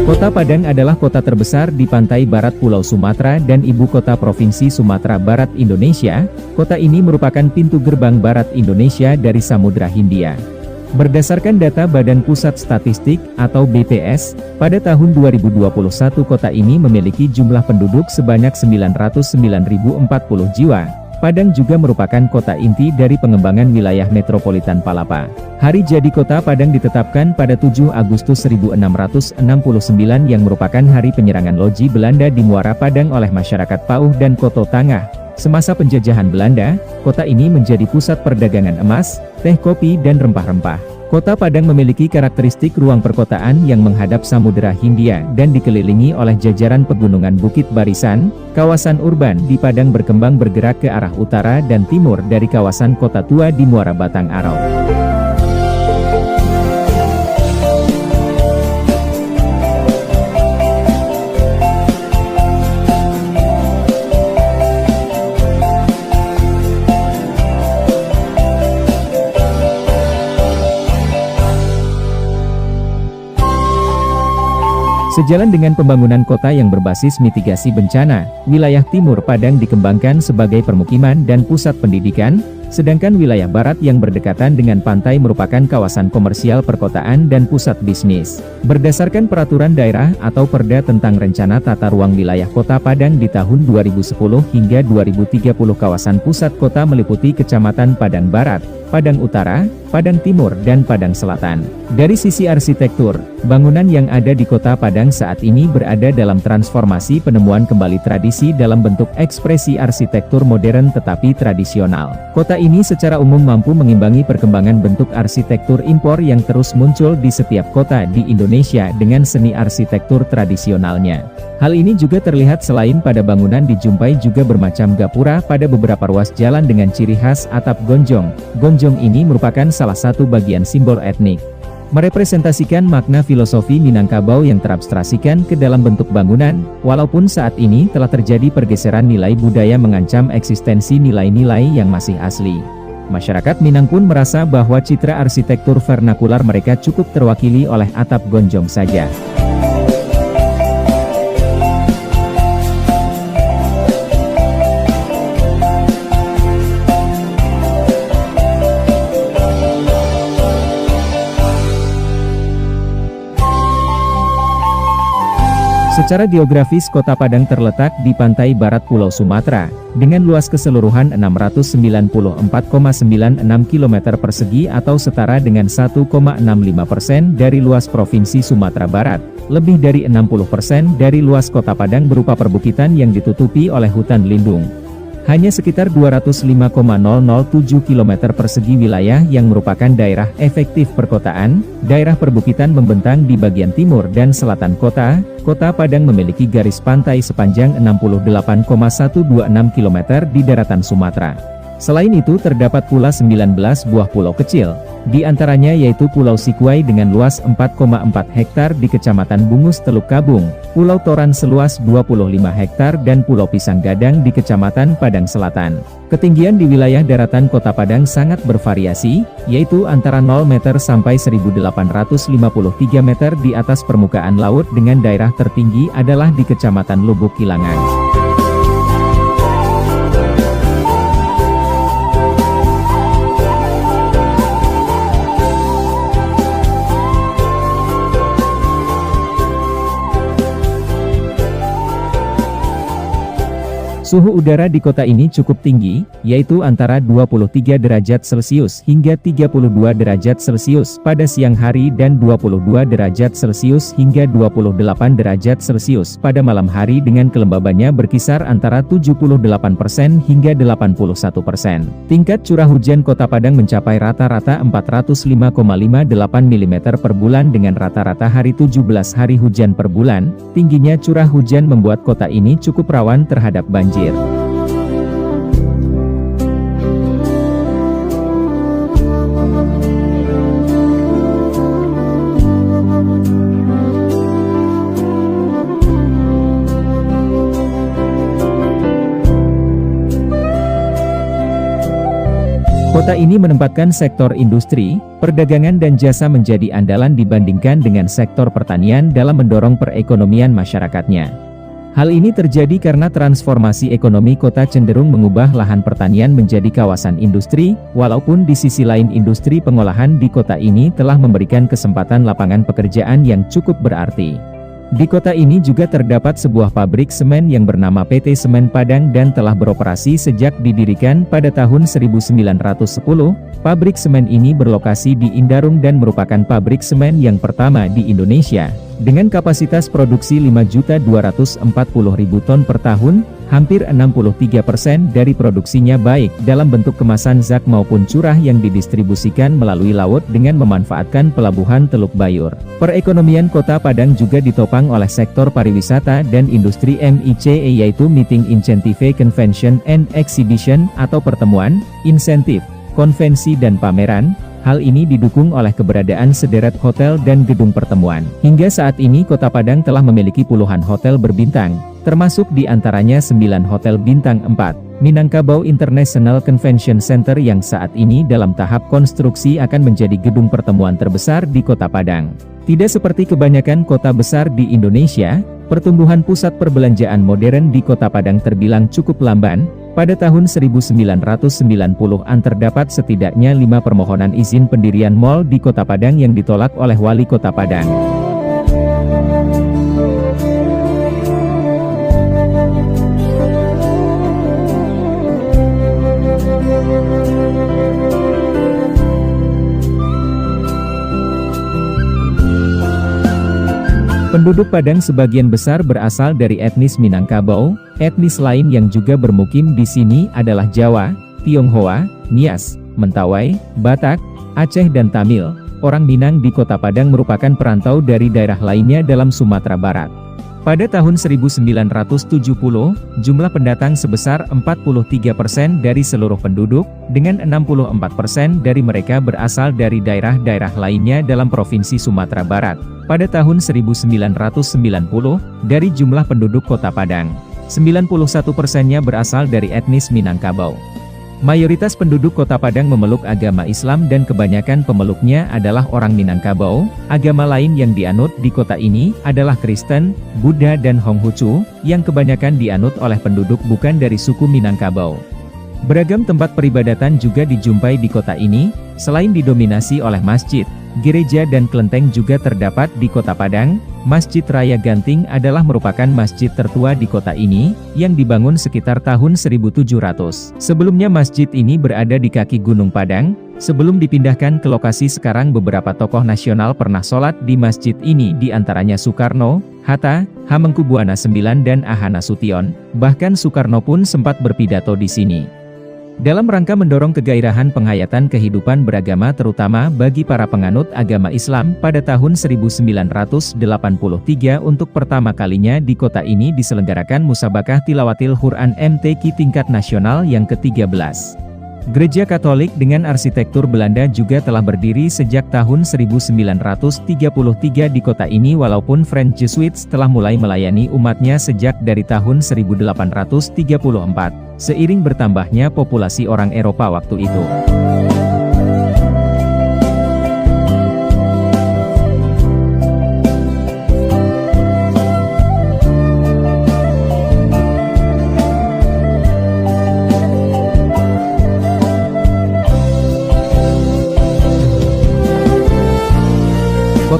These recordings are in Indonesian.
Kota Padang adalah kota terbesar di pantai barat Pulau Sumatera dan ibu kota Provinsi Sumatera Barat Indonesia. Kota ini merupakan pintu gerbang barat Indonesia dari Samudra Hindia. Berdasarkan data Badan Pusat Statistik atau BPS, pada tahun 2021 kota ini memiliki jumlah penduduk sebanyak 909.040 jiwa. Padang juga merupakan kota inti dari pengembangan wilayah metropolitan Palapa. Hari jadi kota Padang ditetapkan pada 7 Agustus 1669 yang merupakan hari penyerangan Loji Belanda di Muara Padang oleh masyarakat Pauh dan Koto Tangah. Semasa penjajahan Belanda, kota ini menjadi pusat perdagangan emas, teh kopi dan rempah-rempah. Kota Padang memiliki karakteristik ruang perkotaan yang menghadap Samudra Hindia dan dikelilingi oleh jajaran pegunungan Bukit Barisan. Kawasan urban di Padang berkembang bergerak ke arah utara dan timur dari kawasan Kota Tua di Muara Batang Arau. Sejalan dengan pembangunan kota yang berbasis mitigasi bencana, wilayah timur Padang dikembangkan sebagai permukiman dan pusat pendidikan, sedangkan wilayah barat yang berdekatan dengan pantai merupakan kawasan komersial perkotaan dan pusat bisnis. Berdasarkan peraturan daerah atau Perda tentang Rencana Tata Ruang Wilayah Kota Padang di tahun 2010 hingga 2030 kawasan pusat kota meliputi Kecamatan Padang Barat, Padang Utara, Padang Timur dan Padang Selatan. Dari sisi arsitektur, bangunan yang ada di Kota Padang saat ini berada dalam transformasi penemuan kembali tradisi dalam bentuk ekspresi arsitektur modern tetapi tradisional. Kota ini secara umum mampu mengimbangi perkembangan bentuk arsitektur impor yang terus muncul di setiap kota di Indonesia dengan seni arsitektur tradisionalnya. Hal ini juga terlihat selain pada bangunan dijumpai juga bermacam gapura pada beberapa ruas jalan dengan ciri khas atap gonjong. Gonjong ini merupakan salah satu bagian simbol etnik. Merepresentasikan makna filosofi Minangkabau yang terabstrasikan ke dalam bentuk bangunan, walaupun saat ini telah terjadi pergeseran nilai budaya mengancam eksistensi nilai-nilai yang masih asli. Masyarakat Minang pun merasa bahwa citra arsitektur vernakular mereka cukup terwakili oleh atap gonjong saja. Secara geografis Kota Padang terletak di pantai barat Pulau Sumatera, dengan luas keseluruhan 694,96 km persegi atau setara dengan 1,65% dari luas Provinsi Sumatera Barat. Lebih dari 60% dari luas Kota Padang berupa perbukitan yang ditutupi oleh hutan lindung. Hanya sekitar 205,007 km persegi wilayah yang merupakan daerah efektif perkotaan. Daerah perbukitan membentang di bagian timur dan selatan kota. Kota Padang memiliki garis pantai sepanjang 68,126 km di daratan Sumatera. Selain itu terdapat pula 19 buah pulau kecil, di antaranya yaitu Pulau Sikuai dengan luas 4,4 hektar di Kecamatan Bungus Teluk Kabung, Pulau Toran seluas 25 hektar dan Pulau Pisang Gadang di Kecamatan Padang Selatan. Ketinggian di wilayah daratan Kota Padang sangat bervariasi, yaitu antara 0 meter sampai 1853 meter di atas permukaan laut dengan daerah tertinggi adalah di Kecamatan Lubuk Kilangan. Suhu udara di kota ini cukup tinggi, yaitu antara 23 derajat Celcius hingga 32 derajat Celcius pada siang hari dan 22 derajat Celcius hingga 28 derajat Celcius pada malam hari dengan kelembabannya berkisar antara 78% hingga 81%. Tingkat curah hujan Kota Padang mencapai rata-rata 405,58 mm per bulan dengan rata-rata hari 17 hari hujan per bulan. Tingginya curah hujan membuat kota ini cukup rawan terhadap banjir. Kota ini menempatkan sektor industri, perdagangan dan jasa menjadi andalan dibandingkan dengan sektor pertanian dalam mendorong perekonomian masyarakatnya. Hal ini terjadi karena transformasi ekonomi kota cenderung mengubah lahan pertanian menjadi kawasan industri, walaupun di sisi lain industri pengolahan di kota ini telah memberikan kesempatan lapangan pekerjaan yang cukup berarti. Di kota ini juga terdapat sebuah pabrik semen yang bernama PT Semen Padang dan telah beroperasi sejak didirikan pada tahun 1910. Pabrik semen ini berlokasi di Indarung dan merupakan pabrik semen yang pertama di Indonesia. Dengan kapasitas produksi 5.240.000 ton per tahun, hampir 63% dari produksinya baik dalam bentuk kemasan zak maupun curah yang didistribusikan melalui laut dengan memanfaatkan pelabuhan Teluk Bayur. Perekonomian Kota Padang juga ditopang oleh sektor pariwisata dan industri MICE yaitu Meeting Incentive Convention and Exhibition atau pertemuan, insentif, konvensi dan pameran. Hal ini didukung oleh keberadaan sederet hotel dan gedung pertemuan. Hingga saat ini Kota Padang telah memiliki puluhan hotel berbintang, termasuk di antaranya 9 hotel bintang 4. Minangkabau International Convention Center yang saat ini dalam tahap konstruksi akan menjadi gedung pertemuan terbesar di Kota Padang. Tidak seperti kebanyakan kota besar di Indonesia, pertumbuhan pusat perbelanjaan modern di Kota Padang terbilang cukup lamban. Pada tahun 1990-an terdapat setidaknya 5 permohonan izin pendirian mal di Kota Padang yang ditolak oleh Wali Kota Padang. Penduduk Padang sebagian besar berasal dari etnis Minangkabau. Etnis lain yang juga bermukim di sini adalah Jawa, Tionghoa, Nias, Mentawai, Batak, Aceh dan Tamil. Orang Minang di Kota Padang merupakan perantau dari daerah lainnya dalam Sumatera Barat. Pada tahun 1970, jumlah pendatang sebesar 43% dari seluruh penduduk, dengan 64% dari mereka berasal dari daerah-daerah lainnya dalam Provinsi Sumatera Barat. Pada tahun 1990, dari jumlah penduduk Kota Padang, 91%-nya berasal dari etnis Minangkabau. Mayoritas penduduk Kota Padang memeluk agama Islam dan kebanyakan pemeluknya adalah orang Minangkabau. Agama lain yang dianut di kota ini adalah Kristen, Buddha dan Konghucu, yang kebanyakan dianut oleh penduduk bukan dari suku Minangkabau. Beragam tempat peribadatan juga dijumpai di kota ini, selain didominasi oleh masjid, gereja dan kelenteng juga terdapat di Kota Padang. Masjid Raya Ganting adalah merupakan masjid tertua di kota ini, yang dibangun sekitar tahun 1700. Sebelumnya masjid ini berada di kaki Gunung Padang. Sebelum dipindahkan ke lokasi sekarang, beberapa tokoh nasional pernah sholat di masjid ini, di antaranya Soekarno, Hatta, Hamengkubuwana IX dan Aha Nasution. Bahkan Soekarno pun sempat berpidato di sini. Dalam rangka mendorong kegairahan penghayatan kehidupan beragama terutama bagi para penganut agama Islam, pada tahun 1983 untuk pertama kalinya di kota ini diselenggarakan Musabakah Tilawatil Quran MTQ tingkat nasional yang ke-13. Gereja Katolik dengan arsitektur Belanda juga telah berdiri sejak tahun 1933 di kota ini, walaupun French Jesuits telah mulai melayani umatnya sejak dari tahun 1834, seiring bertambahnya populasi orang Eropa waktu itu.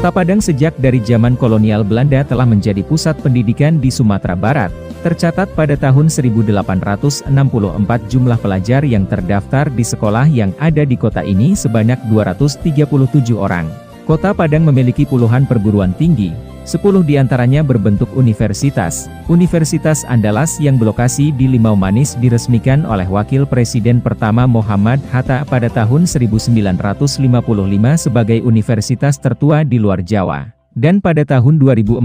Kota Padang sejak dari zaman kolonial Belanda telah menjadi pusat pendidikan di Sumatera Barat. Tercatat pada tahun 1864 jumlah pelajar yang terdaftar di sekolah yang ada di kota ini sebanyak 237 orang. Kota Padang memiliki puluhan perguruan tinggi, 10 diantaranya berbentuk universitas. Universitas Andalas yang berlokasi di Limau Manis diresmikan oleh Wakil Presiden pertama Muhammad Hatta pada tahun 1955 sebagai universitas tertua di luar Jawa. Dan pada tahun 2014,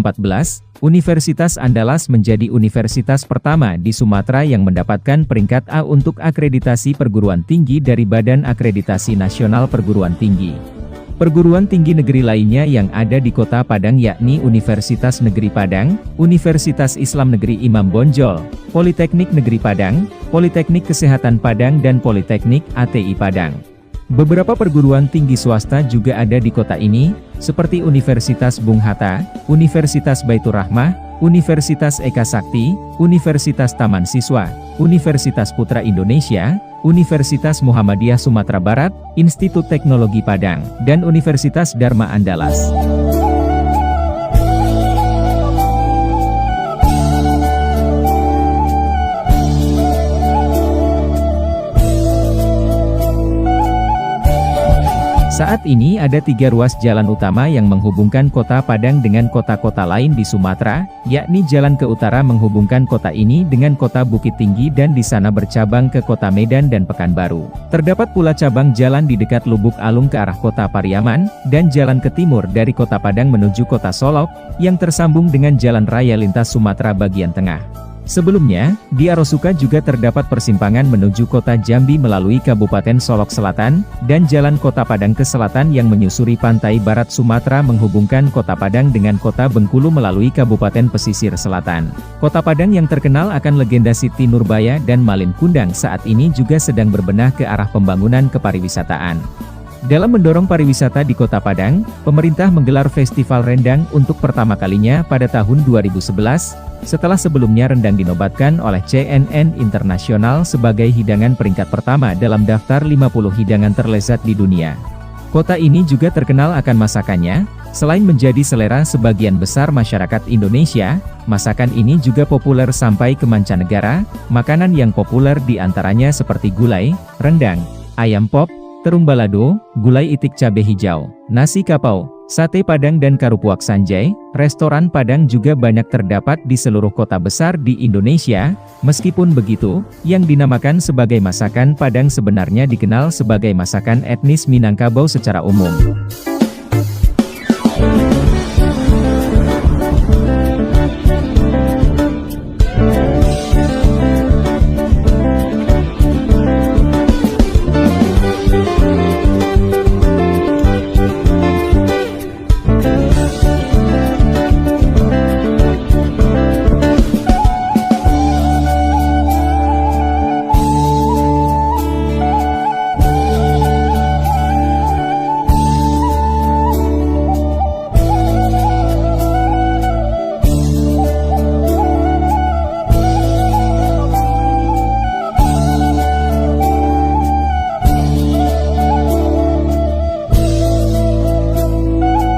Universitas Andalas menjadi universitas pertama di Sumatera yang mendapatkan peringkat A untuk akreditasi perguruan tinggi dari Badan Akreditasi Nasional Perguruan Tinggi. Perguruan tinggi negeri lainnya yang ada di Kota Padang yakni Universitas Negeri Padang, Universitas Islam Negeri Imam Bonjol, Politeknik Negeri Padang, Politeknik Kesehatan Padang dan Politeknik ATI Padang. Beberapa perguruan tinggi swasta juga ada di kota ini, seperti Universitas Bung Hatta, Universitas Baitur Rahmah, Universitas Eka Sakti, Universitas Taman Siswa, Universitas Putra Indonesia, Universitas Muhammadiyah Sumatera Barat, Institut Teknologi Padang, dan Universitas Dharma Andalas. Saat ini ada 3 ruas jalan utama yang menghubungkan kota Padang dengan kota-kota lain di Sumatera, yakni jalan ke utara menghubungkan kota ini dengan kota Bukit Tinggi dan di sana bercabang ke kota Medan dan Pekanbaru. Terdapat pula cabang jalan di dekat Lubuk Alung ke arah kota Pariaman, dan jalan ke timur dari kota Padang menuju kota Solok, yang tersambung dengan jalan raya lintas Sumatera bagian tengah. Sebelumnya, di Arosuka juga terdapat persimpangan menuju kota Jambi melalui Kabupaten Solok Selatan, dan jalan kota Padang ke selatan yang menyusuri pantai barat Sumatera menghubungkan kota Padang dengan kota Bengkulu melalui Kabupaten Pesisir Selatan. Kota Padang yang terkenal akan legenda Siti Nurbaya dan Malin Kundang saat ini juga sedang berbenah ke arah pembangunan kepariwisataan. Dalam mendorong pariwisata di Kota Padang, pemerintah menggelar Festival Rendang untuk pertama kalinya pada tahun 2011, setelah sebelumnya rendang dinobatkan oleh CNN Internasional sebagai hidangan peringkat pertama dalam daftar 50 hidangan terlezat di dunia. Kota ini juga terkenal akan masakannya. Selain menjadi selera sebagian besar masyarakat Indonesia, masakan ini juga populer sampai ke mancanegara. Makanan yang populer diantaranya seperti gulai, rendang, ayam pop, terung balado, gulai itik cabai hijau, nasi kapau, sate Padang dan karupuak sanjay. Restoran Padang juga banyak terdapat di seluruh kota besar di Indonesia. Meskipun begitu, yang dinamakan sebagai masakan Padang sebenarnya dikenal sebagai masakan etnis Minangkabau secara umum.